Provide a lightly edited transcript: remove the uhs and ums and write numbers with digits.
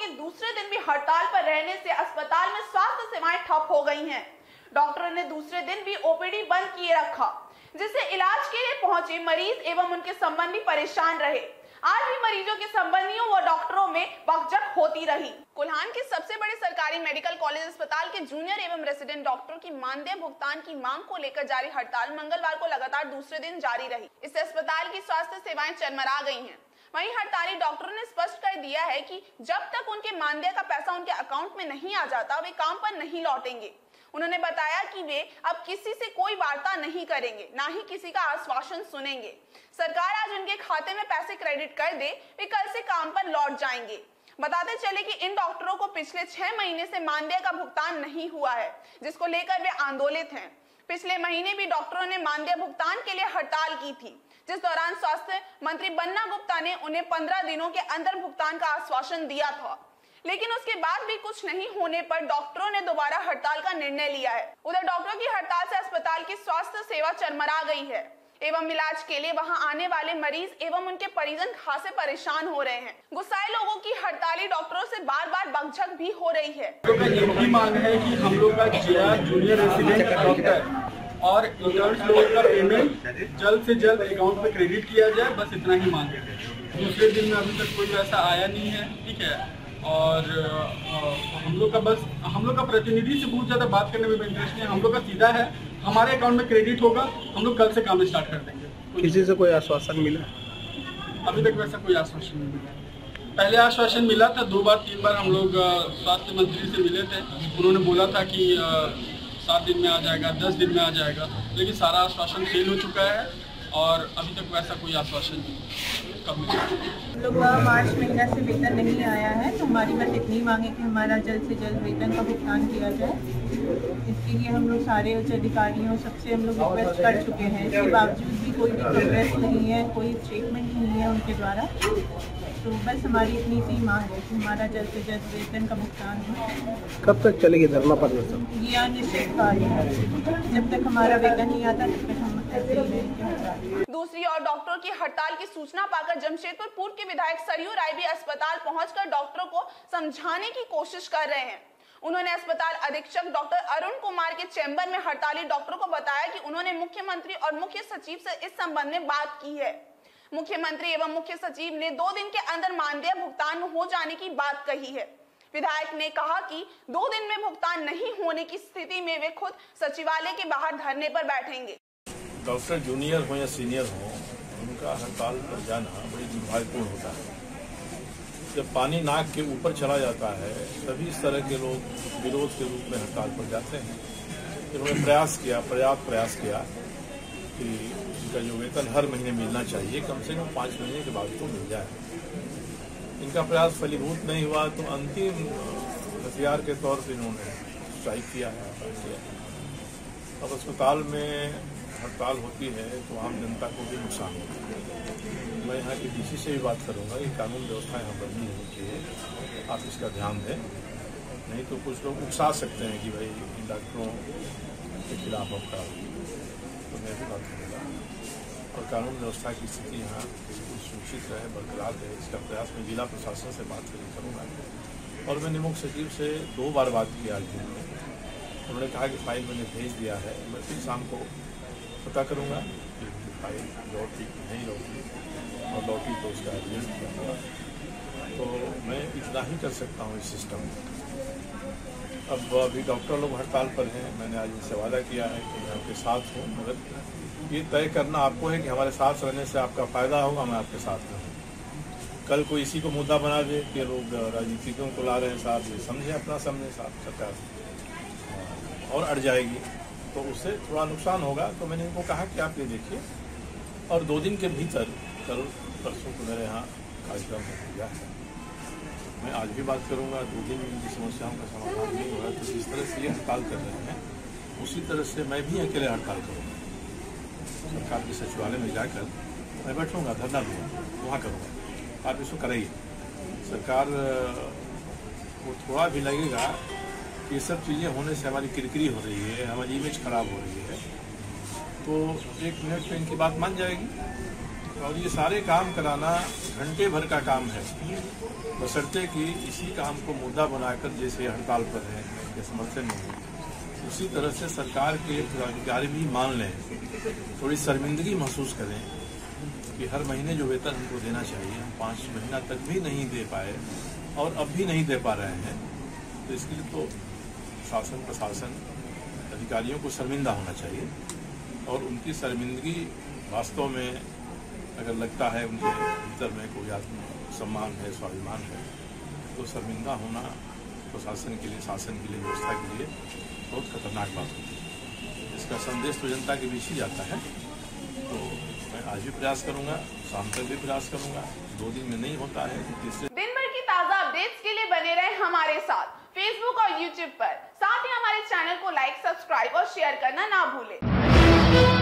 के दूसरे दिन भी हड़ताल पर रहने से अस्पताल में स्वास्थ्य सेवाएं ठप हो गई हैं। डॉक्टरों ने दूसरे दिन भी ओपीडी बंद किए रखा, जिससे इलाज के लिए पहुंचे मरीज एवं उनके संबंधी परेशान रहे। आज भी मरीजों के संबंधियों व डॉक्टरों में बकझक होती रही। कोल्हान के सबसे बड़े सरकारी मेडिकल कॉलेज अस्पताल के जूनियर एवं रेसिडेंट डॉक्टरों की मानदेय भुगतान की मांग को लेकर जारी हड़ताल मंगलवार को लगातार दूसरे दिन जारी रही। इससे अस्पताल की स्वास्थ्य सेवाएं चरमरा गई हैं। वहीं हड़ताली डॉक्टरों ने स्पष्ट कर दिया है कि जब तक उनके मानदेय का पैसा उनके अकाउंट में नहीं आ जाता, वे काम पर नहीं लौटेंगे। उन्होंने बताया कि वे अब किसी से कोई वार्ता नहीं करेंगे, ना ही किसी का आश्वासन सुनेंगे। सरकार आज उनके खाते में पैसे क्रेडिट कर दे, वे कल से काम पर लौट जाएंगे। बताते चले कि इन डॉक्टरों को पिछले 6 महीने से मानदेय का भुगतान नहीं हुआ है, जिसको लेकर वे आंदोलित हैं। पिछले महीने भी डॉक्टरों ने मानदेय भुगतान के लिए हड़ताल की थी, जिस दौरान स्वास्थ्य मंत्री बन्ना गुप्ता ने उन्हें 15 दिनों के अंदर भुगतान का आश्वासन दिया था, लेकिन उसके बाद भी कुछ नहीं होने पर डॉक्टरों ने दोबारा हड़ताल का निर्णय लिया है। उधर डॉक्टरों की हड़ताल से अस्पताल की स्वास्थ्य सेवा चरमरा गई है एवं इलाज के लिए वहां आने वाले मरीज एवं उनके परिजन खासे परेशान हो रहे हैं। गुस्साए लोगों की हड़ताली डॉक्टरों से बार बार बकझक भी हो रही है। यही मांग है कि हम लोग का जूनियर रेसिडेंट डॉक्टर और इंटर्न लोगों का पेमेंट जल्द से जल्द अकाउंट में क्रेडिट किया जाए, बस इतना ही मांग है। दूसरे दिन में अभी तक कोई वैसा आया नहीं है, ठीक है। और हम लोग का प्रतिनिधि से बहुत ज़्यादा बात करने में इंटरेस्ट नहीं है। हम लोग का सीधा है, हमारे अकाउंट में क्रेडिट होगा, हम लोग कल से काम स्टार्ट कर देंगे। किसी से कोई आश्वासन मिला? अभी तक वैसा कोई आश्वासन नहीं मिला। पहले आश्वासन मिला था, 2 बार 3 बार हम लोग स्वास्थ्य मंत्री से मिले थे। उन्होंने बोला था कि 7 दिन में आ जाएगा, 10 दिन में आ जाएगा, लेकिन सारा आश्वासन फेल हो चुका है और अभी तक वैसा कोई आश्वासन नहीं। हम लोग का मार्च महीना से वेतन नहीं आया है, तो हमारी बस इतनी मांग है कि हमारा जल्द से जल्द वेतन का भुगतान किया जाए। इसके लिए हम लोग सारे उच्च अधिकारियों सबसे हम लोग रिक्वेस्ट कर चुके हैं। इसके बावजूद भी कोई भी प्रोग्रेस नहीं है, कोई स्टेटमेंट नहीं है उनके द्वारा। तो बस हमारी इतनी सी मांग है कि हमारा जल्द से जल्द वेतन का भुगतान हो। कब तक चलेगी धरना प्रदर्शन? ये अनिश्चित कार्य है, जब तक हमारा वेतन नहीं आता तब तक हम ऐसे ही रहेंगे। दूसरी ओर डॉक्टरों की हड़ताल की सूचना पाकर जमशेदपुर पूर्व के विधायक सरयू राय भी अस्पताल पहुंचकर डॉक्टरों को समझाने की कोशिश कर रहे हैं। उन्होंने अस्पताल अधीक्षक डॉक्टर अरुण कुमार के चैम्बर में हड़ताली डॉक्टरों को बताया कि उन्होंने मुख्यमंत्री और मुख्य सचिव से इस संबंध में बात की है। मुख्यमंत्री एवं मुख्य सचिव ने 2 दिन के अंदर मानदेय भुगतान हो जाने की बात कही है। विधायक ने कहा कि 2 दिन में भुगतान नहीं होने की स्थिति में वे खुद सचिवालय के बाहर धरने पर बैठेंगे। डॉक्टर जूनियर हो या सीनियर हो, उनका हड़ताल पर जाना बड़ी दुर्भाग्यपूर्ण होता है। जब पानी नाक के ऊपर चला जाता है तभी इस तरह के लोग विरोध के रूप में हड़ताल पर जाते हैं। इन्होंने पर्याप्त प्रयास किया कि इनका जो वेतन हर महीने मिलना चाहिए, कम से कम 5 महीने के बाद तो मिल जाए। इनका प्रयास फलीभूत नहीं हुआ तो अंतिम हथियार के तौर पर इन्होंने स्ट्राइक किया है। अब अस्पताल में हड़ताल होती है तो आम जनता को भी नुकसान होता है। मैं यहाँ की डीसी से भी बात करूँगा कि कानून व्यवस्था यहाँ बननी होनी चाहिए, आप इसका ध्यान दें, नहीं तो कुछ लोग उकसा सकते हैं कि भाई इन डॉक्टरों के खिलाफ आपका, तो मैं भी बात करूँगा। और कानून व्यवस्था की स्थिति यहाँ बिल्कुल सुरक्षित रहे, बरकरार रहे, इसका प्रयास मैं जिला प्रशासन से बात करूँगा। और मैंने मुख्य सचिव से 2 बार बात की आज दिन में। उन्होंने कहा कि फाइल मैंने भेज दिया है, मैं फिर शाम को पता करूँगा कि फाइल लौटी कि नहीं लौटी, और लौटी तो उसका रिजल्ट क्या हुआ। तो मैं इतना ही कर सकता हूँ इस सिस्टम में। अब अभी डॉक्टर लोग हड़ताल पर हैं, मैंने आज इनसे वादा किया है कि मैं आपके साथ हूँ, मगर ये तय करना आपको है कि हमारे साथ रहने से आपका फ़ायदा होगा, मैं आपके साथ रहूँ। कल कोई इसी को मुद्दा बना दे कि लोग राजनीतिकों को ला रहे हैं साथ, ये समझे अपना समझे साथ, सरकार और अड़ जाएगी तो उससे थोड़ा नुकसान होगा। तो मैंने इनको कहा कि आप ये देखिए, और 2 दिन के भीतर कल परसों को मेरे यहाँ कार्यक्रम हो गया है। मैं आज भी बात करूँगा, 2 दिन में इनकी समस्याओं का समाधान नहीं हुआ तो जिस तरह से ये हड़ताल कर रहे हैं उसी तरह से मैं भी अकेले हड़ताल करूँगा। सरकार के सचिवालय में जाकर मैं बैठूँगा, धरना दूँगा, वहाँ करूँगा। आप इसको कराइए। सरकार को थोड़ा भी लगेगा ये सब चीज़ें होने से हमारी किरकिरी हो रही है, हमारी इमेज खराब हो रही है, तो 1 मिनट में इनकी बात मान जाएगी। और ये सारे काम कराना घंटे भर का काम है, बशर्ते कि इसी काम को मुद्दा बनाकर जैसे हड़ताल पर है के समर्थन में है, उसी तरह से सरकार के अधिकारी भी मान लें, थोड़ी शर्मिंदगी महसूस करें कि हर महीने जो वेतन हमको देना चाहिए हम 5 महीना तक भी नहीं दे पाए और अब भी नहीं दे पा रहे हैं। तो इसके लिए तो शासन प्रशासन अधिकारियों को शर्मिंदा होना चाहिए और उनकी शर्मिंदगी वास्तव में अगर लगता है उनके भीतर में कोई आत्मसम्मान है, स्वाभिमान है, तो शर्मिंदा होना प्रशासन के लिए, शासन के लिए, व्यवस्था के लिए बहुत खतरनाक बात होती है। इसका संदेश तो जनता के बीच ही जाता है। तो मैं आज भी प्रयास करूंगा, शाम तक भी प्रयास करूंगा, 2 दिन में नहीं होता है, तीसरे दिन भर की ताजा अपडेट्स के लिए बने रहे हमारे साथ फेसबुक और यूट्यूब पर। साथ ही हमारे चैनल को लाइक, सब्सक्राइब और शेयर करना ना भूलें।